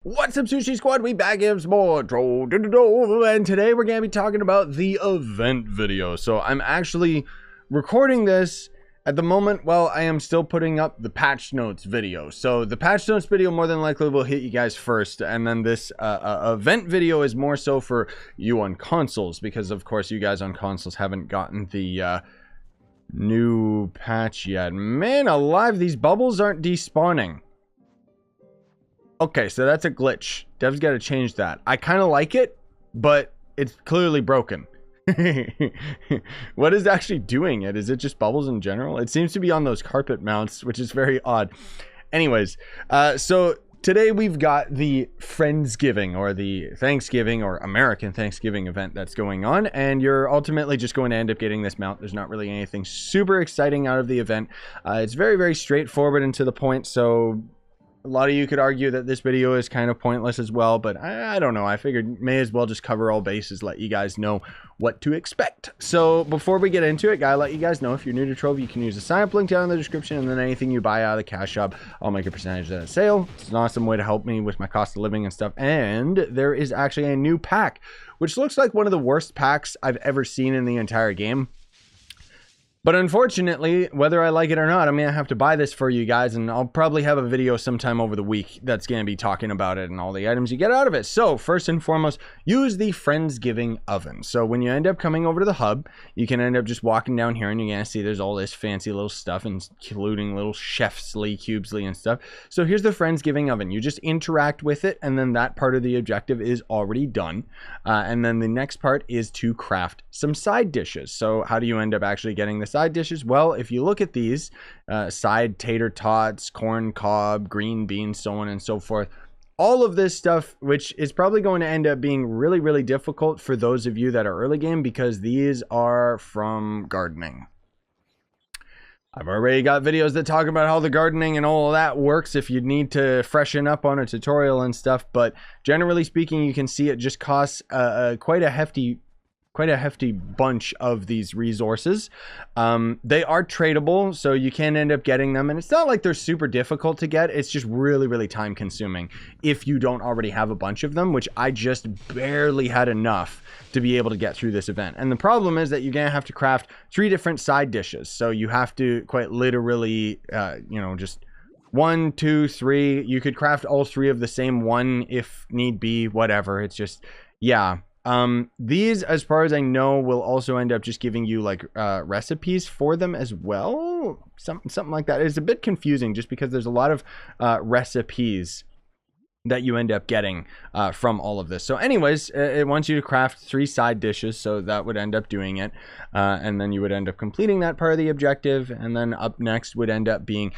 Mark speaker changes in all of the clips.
Speaker 1: What's up, Sushi Squad? We back in some more Trove, and today we're gonna be talking about the event video. So I'm actually recording this at the moment while I am still putting up the patch notes video. So the patch notes video more than likely will hit you guys first, and then this event video is more so for you on consoles, because of course you guys on consoles haven't gotten the new patch yet. Man alive, these bubbles aren't despawning. Okay, so that's a glitch. Dev's got to change that. I kind of like it, but it's clearly broken. What is actually doing it? Is it just bubbles in general? It seems to be on those carpet mounts, which is very odd. Anyways, so today we've got the Friendsgiving, or the Thanksgiving, or American Thanksgiving event that's going on, and you're ultimately just going to end up getting this mount. There's not really anything super exciting out of the event. It's very, very straightforward and to the point, so a lot of you could argue that this video is kind of pointless as well, but I don't know. I figured may as well just cover all bases, let you guys know what to expect. So before we get into it, gotta let you guys know, if you're new to Trove, you can use the sign up link down in the description, and then anything you buy out of the cash shop, I'll make a percentage of that sale. It's an awesome way to help me with my cost of living and stuff. And there is actually a new pack, which looks like one of the worst packs I've ever seen in the entire game. But unfortunately, whether I like it or not, I'm going to have to buy this for you guys, and I'll probably have a video sometime over the week that's going to be talking about it and all the items you get out of it. So first and foremost, use the Friendsgiving Oven. So when you end up coming over to the hub, you can end up just walking down here, and you're going to see there's all this fancy little stuff, including little chefsly, cubesly and stuff. So here's the Friendsgiving Oven. You just interact with it, and then that part of the objective is already done. And then the next part is to craft some side dishes. So how do you end up actually getting the side dishes? Well, if you look at these side tater tots, corn cob, green beans, so on and so forth, all of this stuff, which is probably going to end up being really, really difficult for those of you that are early game, because these are from gardening. I've already got videos that talk about how the gardening and all of that works if you need to freshen up on a tutorial and stuff, but generally speaking, you can see it just costs quite a hefty bunch of these resources. They are tradable, so you can end up getting them, and it's not like they're super difficult to get. It's just really, really time consuming if you don't already have a bunch of them, which I just barely had enough to be able to get through this event. And the problem is that you're gonna have to craft 3 different side dishes, so you have to quite literally you know, just 1, 2, 3. You could craft all 3 of the same one if need be, whatever. It's just, yeah. These, as far as I know, will also end up just giving you like recipes for them as well, something like that. It's a bit confusing just because there's a lot of recipes that you end up getting from all of this. So anyways, it wants you to craft 3 side dishes, so that would end up doing it, and then you would end up completing that part of the objective. And then up next would end up being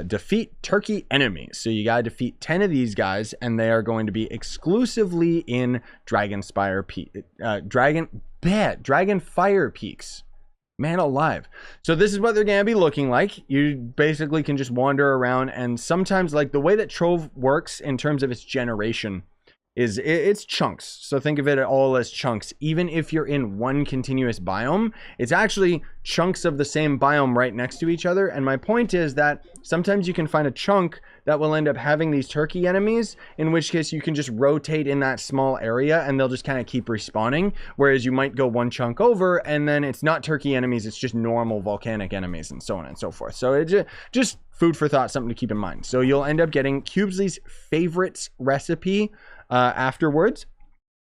Speaker 1: defeat turkey enemies. So you gotta defeat 10 of these guys, and they are going to be exclusively in Dragon Fire Peaks. Man alive. So this is what they're gonna be looking like. You basically can just wander around, and sometimes, like, the way that Trove works in terms of its generation is it's chunks. So think of it all as chunks. Even if you're in one continuous biome, it's actually chunks of the same biome right next to each other. And my point is that sometimes you can find a chunk that will end up having these turkey enemies, in which case you can just rotate in that small area and they'll just kind of keep respawning. Whereas you might go one chunk over and then it's not turkey enemies, it's just normal volcanic enemies, and so on and so forth. So it just food for thought, something to keep in mind. So you'll end up getting Cubesley's favorites recipe afterwards,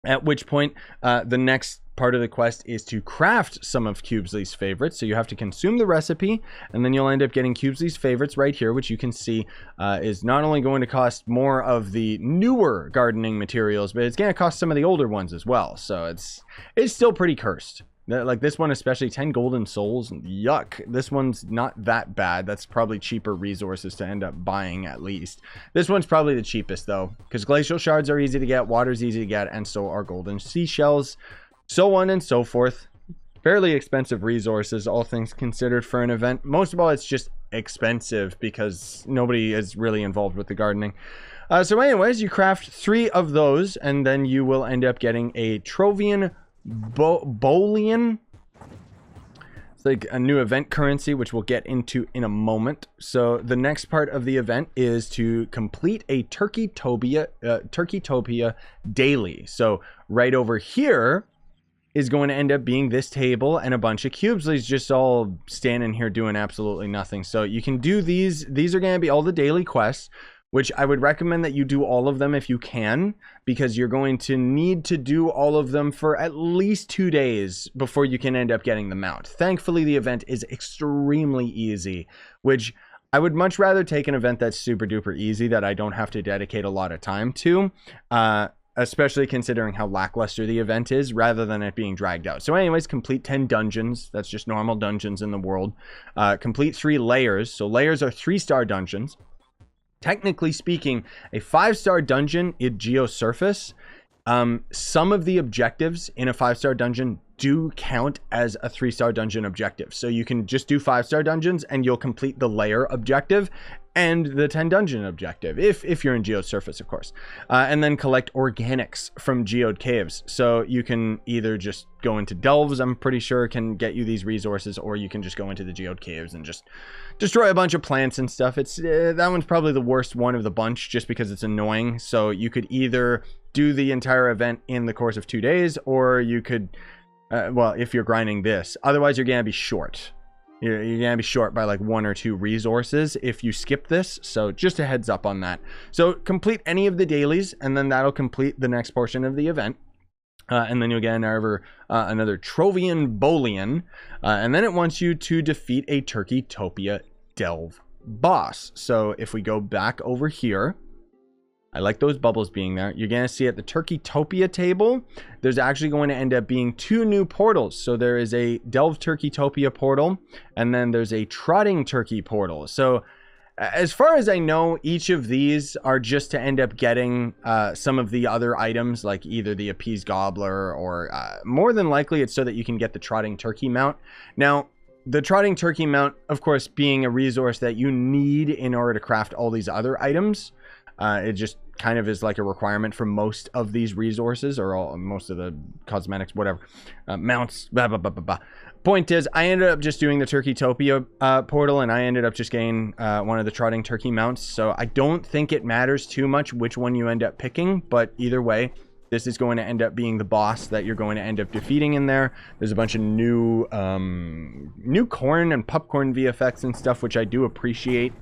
Speaker 1: at which point the next part of the quest is to craft some of Cubesley's favorites. So you have to consume the recipe, and then you'll end up getting Cubesley's favorites right here, which you can see is not only going to cost more of the newer gardening materials, but it's going to cost some of the older ones as well. So it's still pretty cursed. Like this one especially, 10 golden souls, yuck. This one's not that bad. That's probably cheaper resources to end up buying, at least. This one's probably the cheapest though, because glacial shards are easy to get, water's easy to get, and so are golden seashells, so on and so forth. Fairly expensive resources, all things considered, for an event. Most of all, it's just expensive because nobody is really involved with the gardening. So anyways, you craft 3 of those, and then you will end up getting a Trovian Bolian. It's like a new event currency, which we'll get into in a moment. So the next part of the event is to complete a Turkeytopia daily. So right over here is going to end up being this table and a bunch of cubes. He's just all standing here doing absolutely nothing. So you can do these. These are going to be all the daily quests, which I would recommend that you do all of them if you can, because you're going to need to do all of them for at least 2 days before you can end up getting the mount. Thankfully, the event is extremely easy, which I would much rather take an event that's super duper easy that I don't have to dedicate a lot of time to, especially considering how lackluster the event is, rather than it being dragged out. So anyways, complete 10 dungeons. That's just normal dungeons in the world. Complete 3 layers. So layers are 3-star dungeons. Technically speaking, a 5-star dungeon in Geosurface, some of the objectives in a 5-star dungeon do count as a 3-star dungeon objective. So you can just do 5-star dungeons and you'll complete the layer objective and the 10 dungeon objective, if you're in Geosurface, of course. And then collect organics from geode caves. So you can either just go into delves, I'm pretty sure can get you these resources, or you can just go into the geode caves and just destroy a bunch of plants and stuff. It's that one's probably the worst one of the bunch, just because it's annoying. So you could either do the entire event in the course of 2 days, or you could, well, if you're grinding this, otherwise you're gonna be short. You're gonna be short by like 1 or 2 resources if you skip this. So just a heads up on that. So complete any of the dailies, and then that'll complete the next portion of the event. And then you'll get another Trovian Bolian. And then it wants you to defeat a Turkeytopia delve boss. So if we go back over here, I like those bubbles being there. You're going to see at the Turkeytopia table, there's actually going to end up being 2 new portals. So there is a Delve Turkeytopia portal, and then there's a Trotting Turkey portal. So as far as I know, each of these are just to end up getting some of the other items, like either the Appeased Gobbler, or more than likely it's so that you can get the Trotting Turkey mount. Now, the Trotting Turkey mount, of course, being a resource that you need in order to craft all these other items, it just kind of is like a requirement for most of these resources, or most of the cosmetics, whatever, mounts, blah, blah, blah, blah, blah. Point is, I ended up just doing the Turkeytopia portal, and I ended up just getting one of the Trotting Turkey mounts. So I don't think it matters too much which one you end up picking, but either way, this is going to end up being the boss that you're going to end up defeating in there. There's a bunch of new corn and popcorn VFX and stuff, which I do appreciate,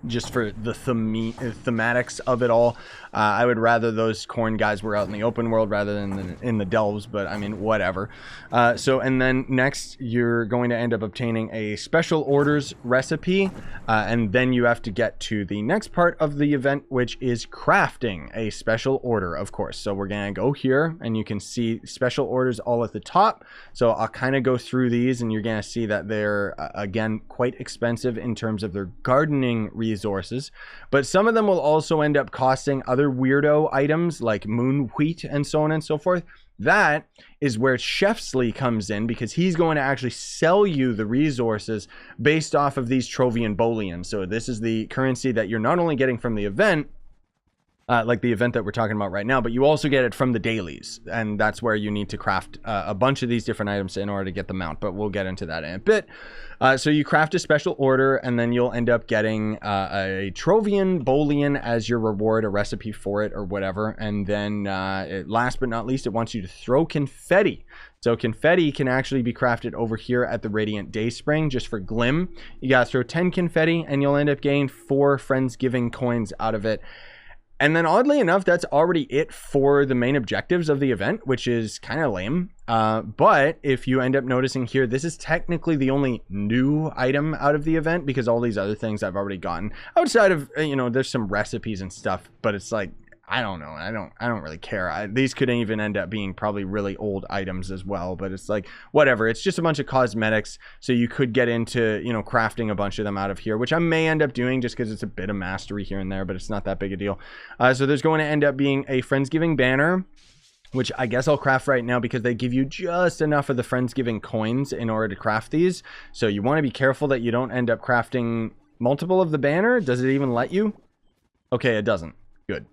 Speaker 1: just for the thematics of it all. I would rather those corn guys were out in the open world rather than in the delves, but I mean, whatever. And then next, you're going to end up obtaining a special orders recipe, and then you have to get to the next part of the event, which is crafting a special order, of course. So we're gonna go here, and you can see special orders all at the top. So I'll kind of go through these, and you're gonna see that they're, again, quite expensive in terms of their gardening resources, but some of them will also end up costing other weirdo items like moon wheat and so on and so forth. That is where Chefsley comes in, because he's going to actually sell you the resources based off of these Trovian Bolians. So this is the currency that you're not only getting from the event, like the event that we're talking about right now, but you also get it from the dailies, and that's where you need to craft a bunch of these different items in order to get the mount, but we'll get into that in a bit. So you craft a special order, and then you'll end up getting a Trovian Bolian as your reward, a recipe for it or whatever. And then last but not least, it wants you to throw confetti. So confetti can actually be crafted over here at the Radiant Dayspring just for Glim. You gotta throw 10 confetti, and you'll end up getting 4 Friendsgiving coins out of it. And then oddly enough, that's already it for the main objectives of the event, which is kind of lame. But if you end up noticing here, this is technically the only new item out of the event, because all these other things I've already gotten. Outside of, you know, there's some recipes and stuff, but it's like, I don't know. I don't really care. These could even end up being probably really old items as well, but it's like, whatever. It's just a bunch of cosmetics. So you could get into, you know, crafting a bunch of them out of here, which I may end up doing just because it's a bit of mastery here and there, but it's not that big a deal. So there's going to end up being a Friendsgiving banner, which I guess I'll craft right now because they give you just enough of the Friendsgiving coins in order to craft these. So you want to be careful that you don't end up crafting multiple of the banner. Does it even let you? Okay, it doesn't. Good.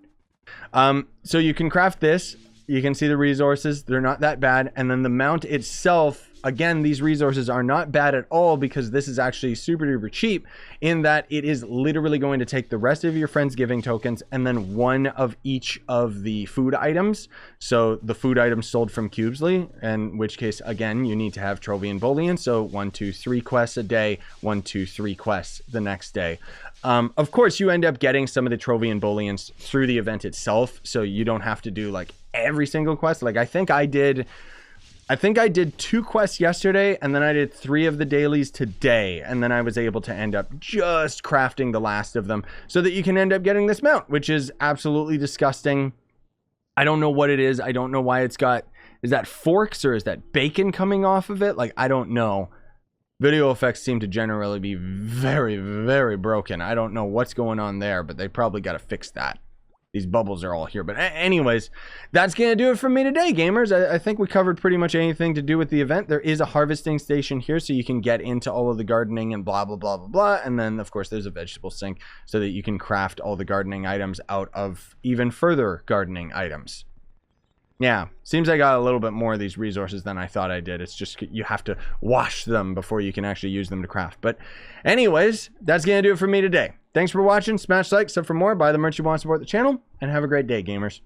Speaker 1: So you can craft this. You can see the resources. They're not that bad. And then the mount itself again, these resources are not bad at all because this is actually super duper cheap in that it is literally going to take the rest of your Friendsgiving tokens and then one of each of the food items. So the food items sold from Cubesly, in which case, again, you need to have Trove and Bullion. So 1, 2, 3 quests a day, 1, 2, 3 quests the next day. Of course, you end up getting some of the Trove and Bullions through the event itself. So you don't have to do like every single quest. Like I think I did 2 quests yesterday, and then I did 3 of the dailies today, and then I was able to end up just crafting the last of them so that you can end up getting this mount, which is absolutely disgusting. I don't know what it is. I don't know why it's got, is that forks or is that bacon coming off of it? Like, I don't know. Video effects seem to generally be very, very broken. I don't know what's going on there, but they probably got to fix that. These bubbles are all here. But anyways, that's going to do it for me today, gamers. I think we covered pretty much anything to do with the event. There is a harvesting station here, so you can get into all of the gardening and blah, blah, blah, blah, blah. And then, of course, there's a vegetable sink so that you can craft all the gardening items out of even further gardening items. Yeah, seems I got a little bit more of these resources than I thought I did. It's just you have to wash them before you can actually use them to craft. But anyways, that's going to do it for me today. Thanks for watching. Smash like, sub for more, buy the merch you want, support the channel, and have a great day, gamers.